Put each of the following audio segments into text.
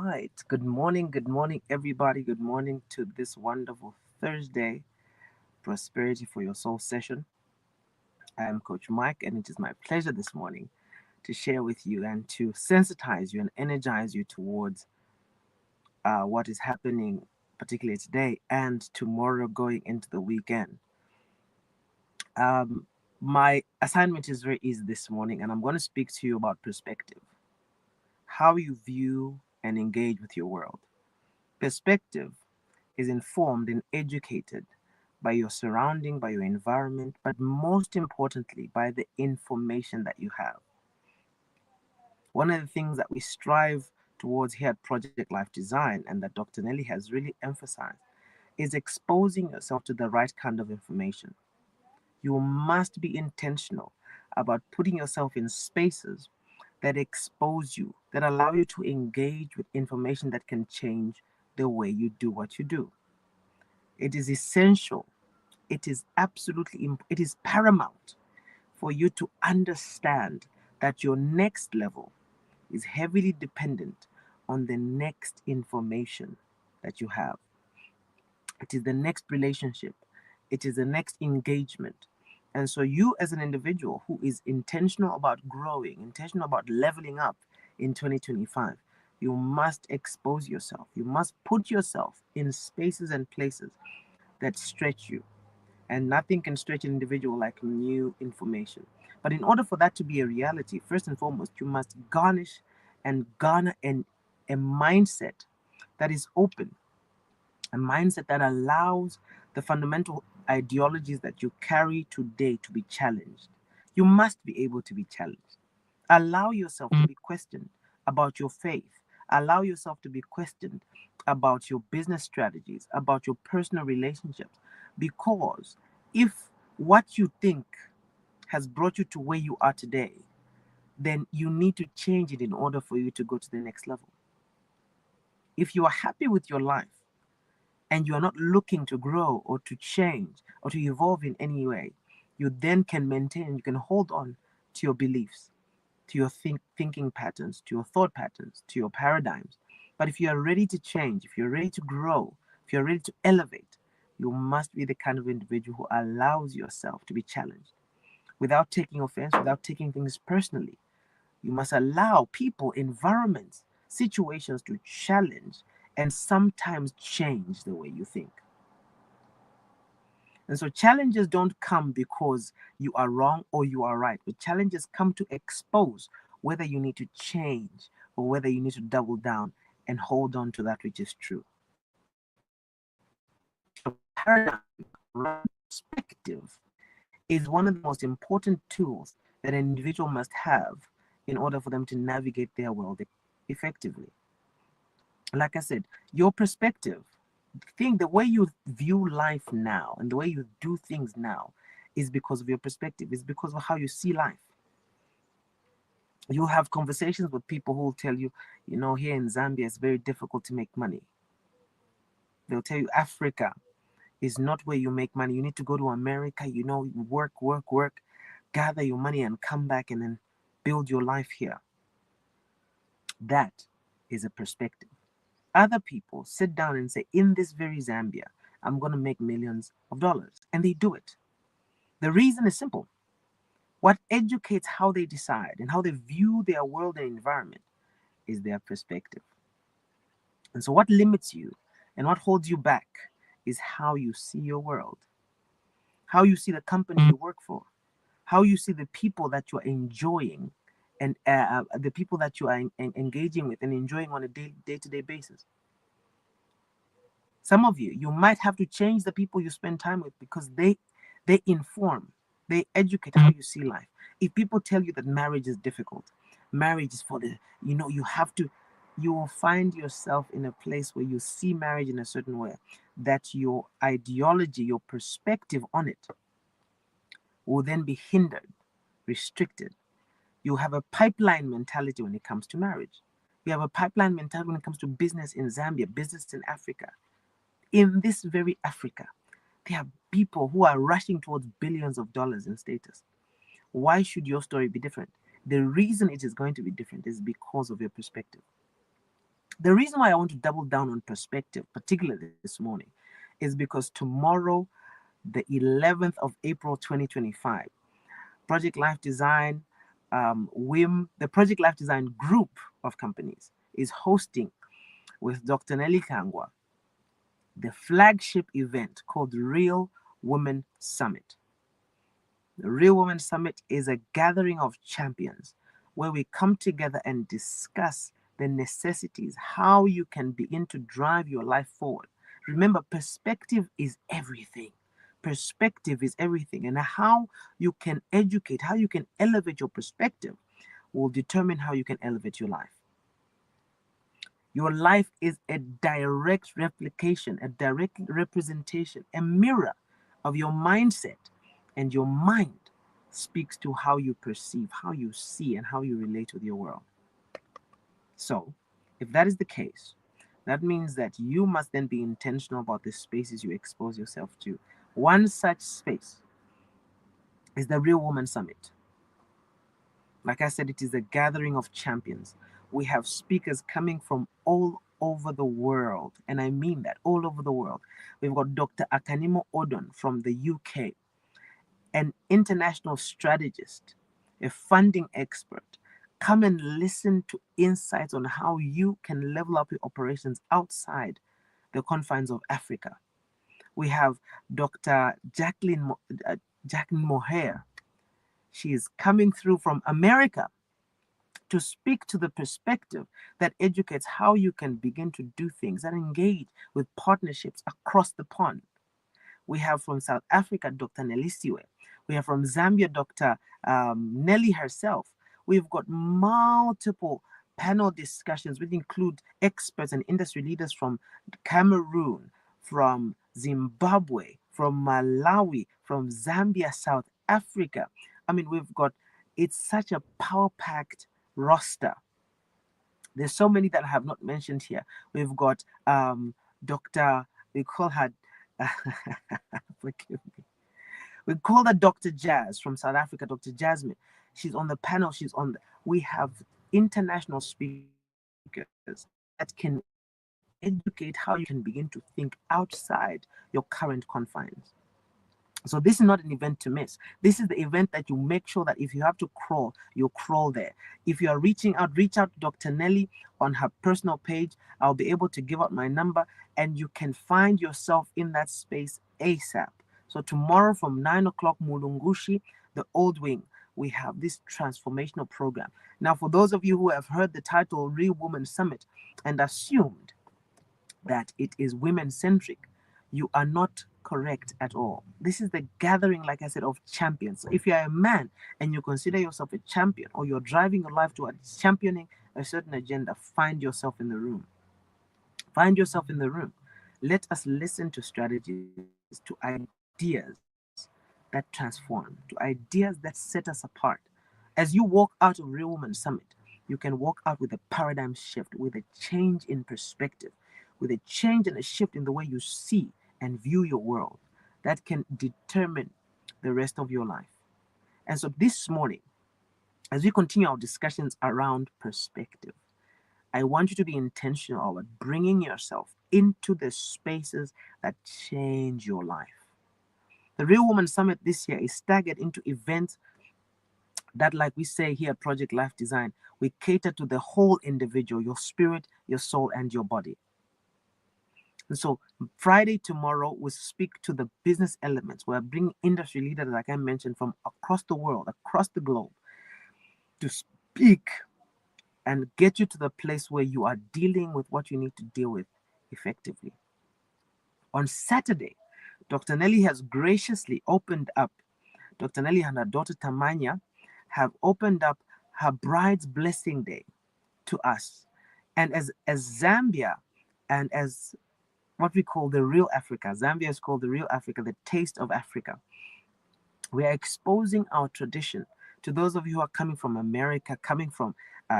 right. Good morning, everybody. Good morning to this wonderful Thursday Prosperity for Your Soul session. I am Coach Mike, and it is my pleasure this morning to share with you and to sensitize you and energize you towards what is happening, particularly today and tomorrow going into the weekend. Um, my assignment is very easy this morning, and I'm going to speak to you about perspective, how you view and engage with your world. Perspective is informed and educated by your surrounding, by your environment, but most importantly, by the information that you have. One of the things that we strive towards here at Project Life Design and that Dr. Nellie has really emphasized is exposing yourself to the right kind of information. You must be intentional about putting yourself in spaces that expose you, that allow you to engage with information that can change the way you do what you do. It is essential, it is it is paramount for you to understand that your next level is heavily dependent on the next information that you have. It is the next relationship, it is the next engagement. And so, you as an individual who is intentional about growing, intentional about leveling up in 2025, you must expose yourself. You must put yourself in spaces and places that stretch you. And nothing can stretch an individual like new information. But in order for that to be a reality, first and foremost, you must garnish and garner a mindset that is open, a mindset that allows the fundamental ideologies that you carry today to be challenged. You must be able to be challenged. Allow yourself to be questioned about your faith. Allow yourself to be questioned about your business strategies, about your personal relationships. Because if what you think has brought you to where you are today, then you need to change it in order for you to go to the next level. If you are happy with your life and you are not looking to grow or to change or to evolve in any way, you then can maintain, you can hold on to your beliefs, to your thinking patterns, to your thought patterns, to your paradigms. But if you are ready to change, if you're ready to grow, if you're ready to elevate, you must be the kind of individual who allows yourself to be challenged without taking offense, without taking things personally. You must allow people, environments, situations to challenge and sometimes change the way you think. And so challenges don't come because you are wrong or you are right, but challenges come to expose whether you need to change or whether you need to double down and hold on to that which is true. So, paradigm, right, perspective is one of the most important tools that an individual must have in order for them to navigate their world effectively. Like I said, your perspective, the way you view life now and the way you do things now is because of your perspective, is because of how you see life. You have conversations with people who will tell you, here in Zambia, it's very difficult to make money. They'll tell you Africa is not where you make money. You need to go to America, work, work, work, gather your money and come back and then build your life here. That is a perspective. Other people sit down and say, in this very Zambia, I'm going to make millions of dollars. And they do it. The reason is simple. What educates how they decide and how they view their world and environment is their perspective. And so, what limits you and what holds you back is how you see your world, how you see the company you work for, how you see the people that you are enjoying and the people that you are engaging with and enjoying on a day-to-day basis. Some of you might have to change the people you spend time with because they inform, they educate how you see life. If people tell you that marriage is difficult, marriage is for you will find yourself in a place where you see marriage in a certain way, that your ideology, your perspective on it will then be hindered, restricted. You have a pipeline mentality when it comes to marriage. You have a pipeline mentality when it comes to business in Zambia, business in Africa. In this very Africa, there are people who are rushing towards billions of dollars in status. Why should your story be different? The reason it is going to be different is because of your perspective. The reason why I want to double down on perspective, particularly this morning, is because tomorrow, the 11th of April 2025, Project Life Design, the Project Life Design group of companies is hosting with Dr. Nellie Kangwa the flagship event called Real Women Summit. The Real Women Summit is a gathering of champions where we come together and discuss the necessities, how you can begin to drive your life forward. Remember, perspective is everything. Perspective is everything. And how you can educate, how you can elevate your perspective will determine how you can elevate your life. Your life is a direct replication, a direct representation, a mirror of your mindset. And your mind speaks to how you perceive, how you see, and how you relate with your world. So, if that is the case, that means that you must then be intentional about the spaces you expose yourself to. One such space is the Real Woman Summit. Like I said, it is a gathering of champions. We have speakers coming from all over the world, and I mean that, all over the world. We've got Dr. Akanimo Odon from the UK, an international strategist, a funding expert. Come and listen to insights on how you can level up your operations outside the confines of Africa. We have Dr. Jacqueline Moher. She is coming through from America to speak to the perspective that educates how you can begin to do things and engage with partnerships across the pond. We have from South Africa, Dr. Nellie. We have from Zambia, Dr. Nellie herself. We've got multiple panel discussions, which include experts and industry leaders from Cameroon, from Zimbabwe, from Malawi, from Zambia, South Africa. I mean, it's such a power-packed roster. There's so many that I have not mentioned here. We've got Dr. We call her, forgive me. We call her Dr. Jazz from South Africa, Dr. Jasmine. She's on the panel. We have international speakers that can educate how you can begin to think outside your current confines. So this is not an event to miss. This is the event that you make sure that if you have to crawl, you crawl there. If you are reaching out, reach out to Dr. Nellie on her personal page. I'll be able to give out my number and you can find yourself in that space ASAP. So tomorrow from 9 o'clock, Mulungushi, the Old Wing, we have this transformational program. Now, for those of you who have heard the title Real Woman Summit and assumed that it is women-centric, you are not correct at all. This is the gathering, like I said, of champions. So if you are a man and you consider yourself a champion or you're driving your life towards championing a certain agenda, find yourself in the room. Find yourself in the room. Let us listen to strategies, to ideas that transform, to ideas that set us apart. As you walk out of Real Woman Summit, you can walk out with a paradigm shift, with a change in perspective, with a change and a shift in the way you see and view your world that can determine the rest of your life. And so this morning, as we continue our discussions around perspective, I want you to be intentional about bringing yourself into the spaces that change your life. The Real Woman Summit this year is staggered into events that, like we say here at Project Life Design, we cater to the whole individual, your spirit, your soul, and your body. And so Friday, tomorrow, we speak to the business elements. We're bringing industry leaders, like I mentioned, from across the world, across the globe, to speak and get you to the place where you are dealing with what you need to deal with effectively. On Saturday, Dr. Nellie has graciously opened up, Dr. Nellie and her daughter Tamanya have opened up her bride's blessing day to us. And as Zambia and as what we call the real Africa, Zambia is called the real Africa, the taste of Africa. We are exposing our tradition to those of you who are coming from America, coming from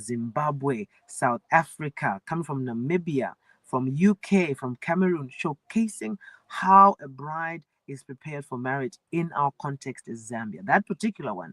Zimbabwe, South Africa, coming from Namibia, from UK, from Cameroon, showcasing how a bride is prepared for marriage in our context is Zambia. That particular one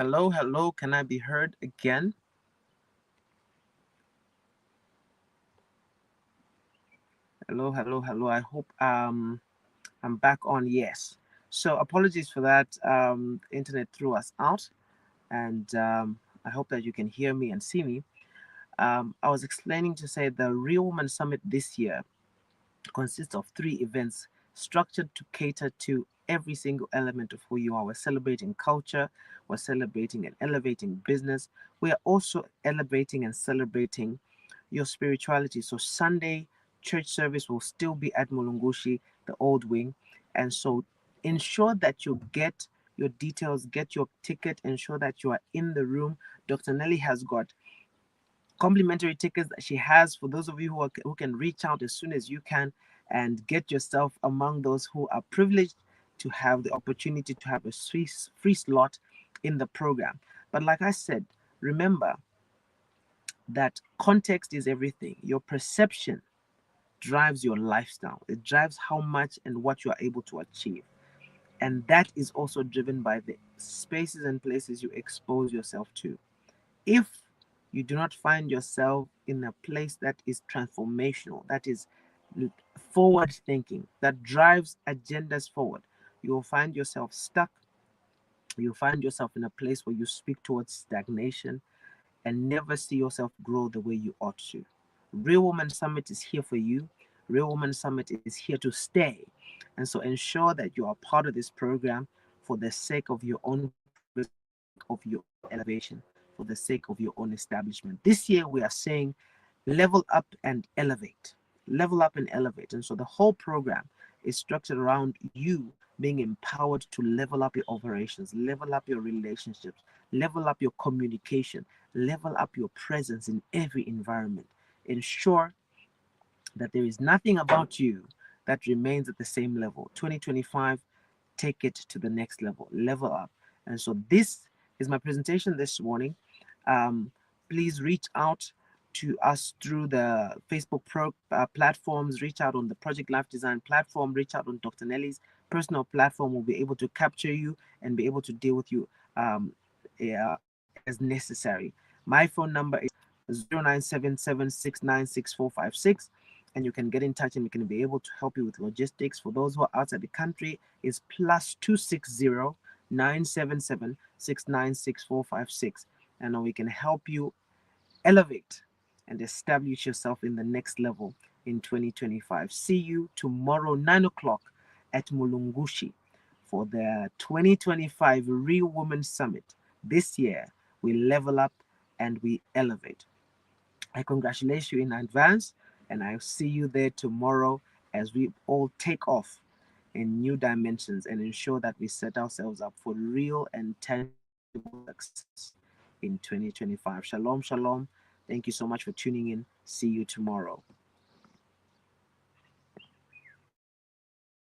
Hello, hello. Can I be heard again? Hello, hello, hello. I hope I'm back on. Yes. So apologies for that. The internet threw us out, and I hope that you can hear me and see me. I was explaining to say the Real Woman Summit this year consists of three events structured to cater to every single element of who you are. We're celebrating culture, we're celebrating and elevating business, we are also elevating and celebrating your spirituality. So, Sunday church service will still be at Mulungushi, the old wing. And so, ensure that you get your details, get your ticket, ensure that you are in the room. Dr. Nelly has got complimentary tickets that she has for those of you who can reach out as soon as you can and get yourself among those who are privileged to have the opportunity to have a free slot in the program. But like I said, remember that context is everything. Your perception drives your lifestyle, it drives how much and what you are able to achieve. And that is also driven by the spaces and places you expose yourself to. If you do not find yourself in a place that is transformational, that is forward thinking, that drives agendas forward, you will find yourself stuck. You'll find yourself in a place where you speak towards stagnation and never see yourself grow the way you ought to. Real Woman Summit is here for you. Real Woman Summit is here to stay. And so ensure that you are part of this program for the sake of your own progress, of your own elevation, for the sake of your own establishment. This year, we are saying level up and elevate. Level up and elevate. And so the whole program is structured around you being empowered to level up your operations, level up your relationships, level up your communication, level up your presence in every environment. Ensure that there is nothing about you that remains at the same level. 2025, take it to the next level, level up. And so this is my presentation this morning. Um, Please reach out to us through the Facebook platforms, reach out on the Project Life Design platform, reach out on Dr. Nelly's personal platform. We'll be able to capture you and be able to deal with you as necessary. My phone number is 0977696456, and you can get in touch and we can be able to help you with logistics. For those who are outside the country, is +260 977 696 456, and we can help you elevate and establish yourself in the next level in 2025. See you tomorrow 9 o'clock at Mulungushi for the 2025 Real Women Summit. This year we level up and we elevate. I congratulate you in advance, and I'll see you there tomorrow as we all take off in new dimensions and ensure that we set ourselves up for real and tangible success in 2025. Shalom, shalom. Thank you so much for tuning in. See you tomorrow.